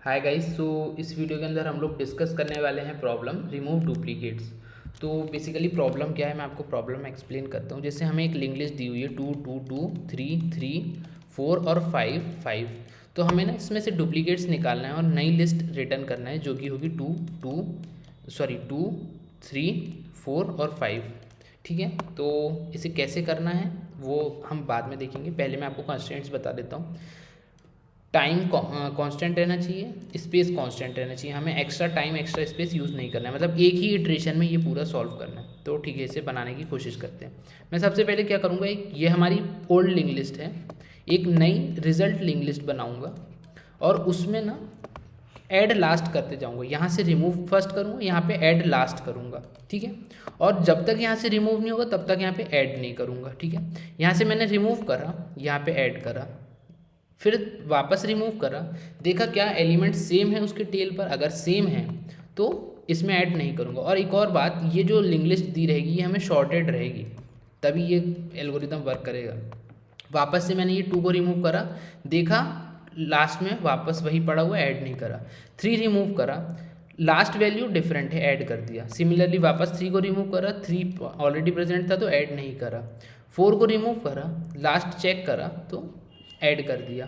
Hi guys. सो इस video के अंदर हम लोग डिस्कस करने वाले हैं प्रॉब्लम रिमूव डुप्लीकेट्स। तो बेसिकली प्रॉब्लम क्या है, मैं आपको प्रॉब्लम एक्सप्लेन करता हूँ। जैसे हमें एक लिंक लिस्ट दी हुई है 2 2 2 3 3 4 और 5 5। तो हमें ना इसमें से डुप्लीकेट्स निकालना है और नई लिस्ट रिटर्न करना है जो कि होगी 2 3 4 और 5। ठीक है, तो इसे कैसे करना है वो हम बाद में देखेंगे। पहले मैं आपको कंस्ट्रेंट्स बता देता हूँ। टाइम कांस्टेंट रहना चाहिए, स्पेस कांस्टेंट रहना चाहिए। हमें extra time extra space use नहीं करना है, मतलब एक ही इटरेशन में ये पूरा सॉल्व करना है। तो ठीक है, इसे बनाने की कोशिश करते हैं। मैं सबसे पहले क्या करूँगा, एक ये हमारी ओल्ड लिंक लिस्ट है, एक नई रिजल्ट लिंक लिस्ट बनाऊँगा और उसमें ना ऐड लास्ट करते जाऊँगा। यहाँ से रिमूव फर्स्ट करूँगा, यहाँ पे ऐड लास्ट करूँगा। ठीक है, और जब तक यहाँ से रिमूव नहीं होगा तब तक यहाँ पे ऐड नहीं करूँगा। ठीक है, यहाँ से मैंने रिमूव करा, यहाँ पे ऐड करा, फिर वापस रिमूव करा, देखा क्या एलिमेंट सेम है उसके टेल पर। अगर सेम है तो इसमें ऐड नहीं करूँगा। और एक और बात, ये जो लिंक लिस्ट दी रहेगी ये हमें शॉर्टेड रहेगी, तभी ये एल्गोरिदम वर्क करेगा। वापस से मैंने ये 2 को रिमूव करा, देखा लास्ट में वापस वही पड़ा हुआ, ऐड नहीं करा। 3 रिमूव करा, लास्ट वैल्यू डिफरेंट है, ऐड कर दिया। सिमिलरली वापस 3 को रिमूव करा, 3 ऑलरेडी प्रेजेंट था तो ऐड नहीं करा। 4 को रिमूव करा, लास्ट चेक करा तो ऐड कर दिया।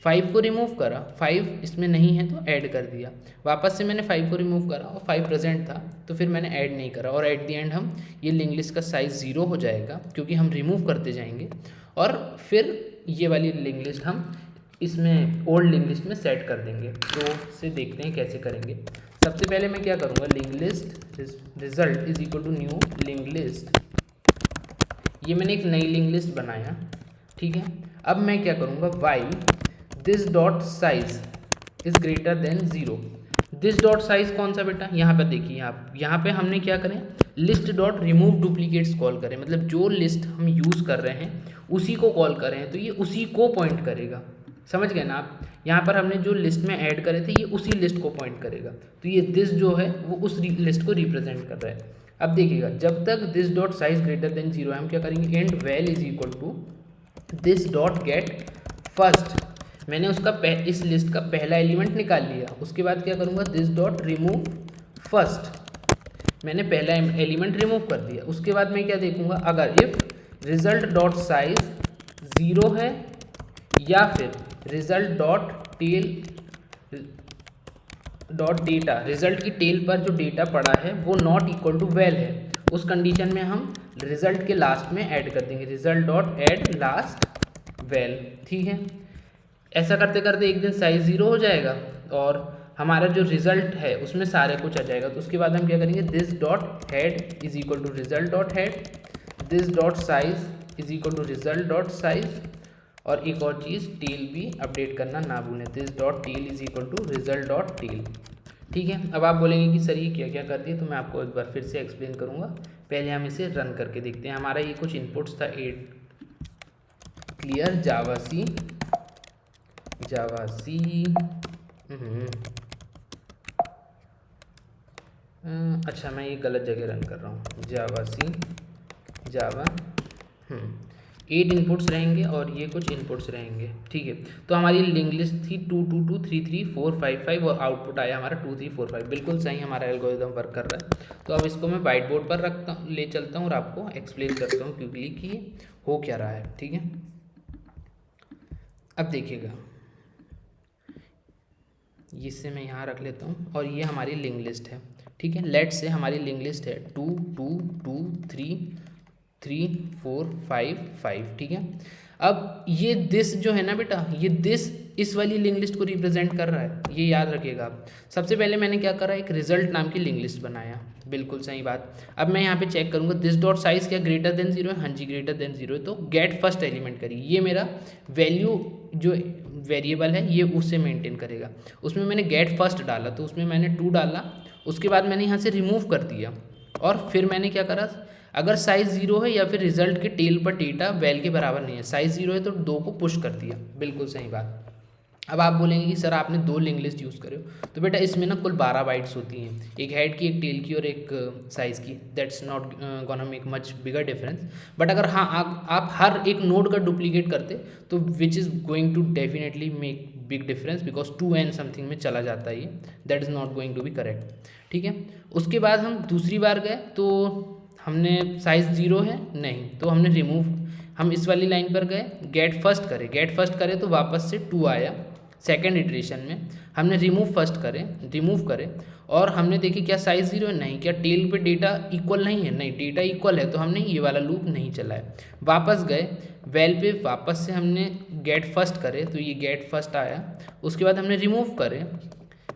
5 को रिमूव करा, 5 इसमें नहीं है तो ऐड कर दिया। वापस से मैंने 5 को रिमूव करा और 5 प्रेजेंट था तो फिर मैंने ऐड नहीं करा। और एट द एंड हम ये लिंक लिस्ट का साइज़ 0 हो जाएगा क्योंकि हम रिमूव करते जाएंगे। और फिर ये वाली लिंक लिस्ट हम इसमें ओल्ड लिंक लिस्ट में सेट कर देंगे। तो इसे देखते हैं कैसे करेंगे। सबसे पहले मैं क्या करूँगा, link list result is equal to new link list. ये मैंने एक नई लिंक लिस्ट बनाया। ठीक है, अब मैं क्या करूँगा, while this dot size is greater than 0। This dot size कौन सा बेटा, यहाँ पर देखिए, यहाँ पे हमने क्या करें, list dot remove duplicates call करें। मतलब जो लिस्ट हम यूज़ कर रहे हैं उसी को कॉल कर रहे हैं, तो ये उसी को पॉइंट करेगा। समझ गए ना आप, यहाँ पर हमने जो लिस्ट में ऐड करे थे ये उसी लिस्ट को पॉइंट करेगा। तो ये दिस जो है वो उस लिस्ट को रिप्रेजेंट कर रहा है। अब देखिएगा, जब तक this dot size greater than 0 है, हम क्या करेंगे, and val is equal to this dot get first. मैंने उसका इस लिस्ट का पहला एलिमेंट निकाल लिया। उसके बाद क्या करूँगा, दिस डॉट रिमूव फर्स्ट। मैंने पहला एलिमेंट रिमूव कर दिया। उसके बाद मैं क्या देखूँगा, अगर इफ रिजल्ट डॉट साइज 0 है या फिर result dot tail dot data, result की टेल पर जो डेटा पड़ा है वो नॉट इक्वल टू वैल है, उस कंडीशन में हम रिजल्ट के लास्ट में ऐड कर देंगे, result dot add last val. ठीक है, ऐसा करते करते एक दिन साइज 0 हो जाएगा और हमारा जो रिजल्ट है उसमें सारे कुछ आ जाएगा। तो उसके बाद हम क्या करेंगे, this dot head is equal to result dot head, this dot size is equal to result dot size. और एक और चीज़, टेल भी अपडेट करना ना भूलें, this dot tail is equal to result dot tail. ठीक है, अब आप बोलेंगे कि सर ये क्या क्या कर दिए, तो मैं आपको एक बार फिर से एक्सप्लेन करूँगा। पहले हम इसे रन करके देखते हैं। हमारा ये कुछ इनपुट्स था, 8 क्लियर जावा सी अच्छा मैं ये गलत जगह रन कर रहा हूँ, जावा 8 इनपुट्स रहेंगे और ये कुछ इनपुट्स रहेंगे। ठीक है, तो हमारी लिंक लिस्ट थी 2 2 2 3 3 4 5 5 और आउटपुट आया हमारा 2 3 4 5। बिल्कुल सही हमारा एल्गोरिथम वर्क कर रहा है। तो अब इसको मैं वाइट बोर्ड पर ले चलता हूँ और आपको एक्सप्लेन करता हूँ क्योंकि कि ये हो क्या रहा है। ठीक है, अब देखिएगा, इससे मैं यहाँ रख लेता हूँ और ये हमारी लिंक लिस्ट है। ठीक है, लेट्स से हमारी लिंक लिस्ट है 2 2 2 3 3 4 5 5। ठीक है, अब ये दिस जो है ना बेटा, ये दिस इस वाली लिंक लिस्ट को रिप्रेजेंट कर रहा है, ये याद रखिएगा आप। सबसे पहले मैंने क्या करा, एक रिजल्ट नाम की लिंक लिस्ट बनाया। बिल्कुल सही बात। अब मैं यहाँ पे चेक करूँगा, दिस डॉट साइज क्या ग्रेटर देन 0 है, हाँ जी ग्रेटर देन 0 है, तो गेट फर्स्ट एलिमेंट करिए। ये मेरा वैल्यू जो वेरिएबल है ये उससे मेंटेन करेगा। उसमें मैंने गेट फर्स्ट डाला तो उसमें मैंने 2 डाला। उसके बाद मैंने यहाँ से रिमूव कर दिया और फिर मैंने क्या करा, अगर साइज 0 है या फिर रिजल्ट के टेल पर डेटा वैल के बराबर नहीं है, साइज 0 है तो 2 को पुश कर दिया। बिल्कुल सही बात। अब आप बोलेंगे कि सर आपने 2 लिंक लिस्ट यूज़ करे हो, तो बेटा इसमें ना कुल 12 बाइट्स होती हैं, एक हेड की, एक टेल की और एक साइज़ की। That's not gonna make much bigger difference. But अगर हाँ आप हर एक नोड का डुप्लीकेट करते तो which is going to definitely make big difference, because 2n something में चला जाता है ये, that is not going to be correct. ठीक है, उसके बाद हम दूसरी बार गए तो हमने साइज़ 0 है नहीं, तो हमने रिमूव, हम इस वाली लाइन पर गए, गेट फर्स्ट करे, गेट फर्स्ट करे तो वापस से 2 आया। सेकेंड इटरेशन में हमने रिमूव करे और हमने देखी क्या साइज़ 0 है नहीं, क्या टेल पे डेटा इक्वल नहीं है नहीं, डेटा इक्वल है, तो हमने ये वाला लूप नहीं चलाया। वापस गए वेल पे, वापस से हमने गेट फर्स्ट करे तो ये गेट फर्स्ट आया। उसके बाद हमने रिमूव करे,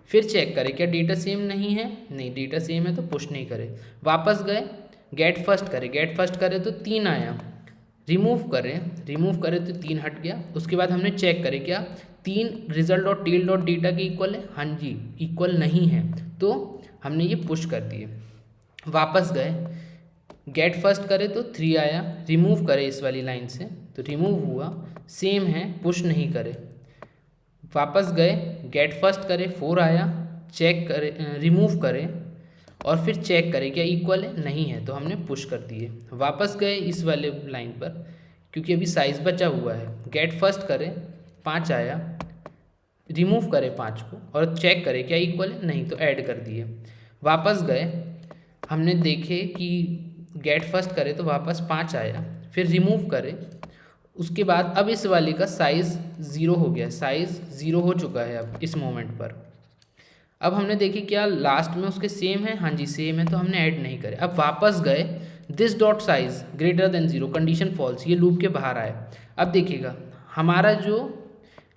फिर चेक करें क्या डेटा सेम नहीं है नहीं, डेटा सेम है तो पुश नहीं करे। वापस गए गेट फर्स्ट करे तो 3 आया। रिमूव करें तो 3 हट गया। उसके बाद हमने चेक करें क्या 3 result dot tail dot data के इक्वल है, हाँ जी इक्वल नहीं है, तो हमने ये पुश कर दिए। वापस गए गेट फर्स्ट करे तो 3 आया, रिमूव करे इस वाली लाइन से तो रिमूव हुआ, सेम है पुश नहीं करे। वापस गए गेट फर्स्ट करे 4 आया, चेक करे रिमूव करे और फिर चेक करें क्या इक्वल है नहीं है, तो हमने पुश कर दिए। वापस गए इस वाले लाइन पर क्योंकि अभी साइज़ बचा हुआ है, गेट फर्स्ट करें 5 आया, रिमूव करें 5 को और चेक करें क्या इक्वल है नहीं, तो ऐड कर दिए। वापस गए हमने देखे कि गेट फर्स्ट करें तो वापस 5 आया, फिर रिमूव करें। उसके बाद अब इस वाले का साइज़ 0 हो गया, साइज़ 0 हो चुका है अब इस मोमेंट पर। अब हमने देखी क्या लास्ट में उसके सेम है, हाँ जी सेम है, तो हमने ऐड नहीं करे। अब वापस गए this dot size greater than 0 condition false, ये लूप के बाहर आए। अब देखिएगा हमारा जो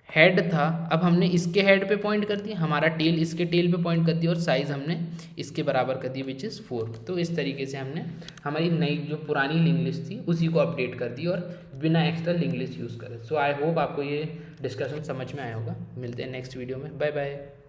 हेड था, अब हमने इसके हेड पे पॉइंट कर दिया, हमारा टेल इसके टेल पे पॉइंट कर दिया और साइज़ हमने इसके बराबर कर दी विच इज़ 4। तो इस तरीके से हमने हमारी नई जो पुरानी लिंक लिस्ट थी उसी को अपडेट कर दी और बिना एक्स्ट्रा लिंक लिस्ट यूज़ करे। सो आई होप आपको ये डिस्कशन समझ में आया होगा। मिलते हैं नेक्स्ट वीडियो में, बाय बाय।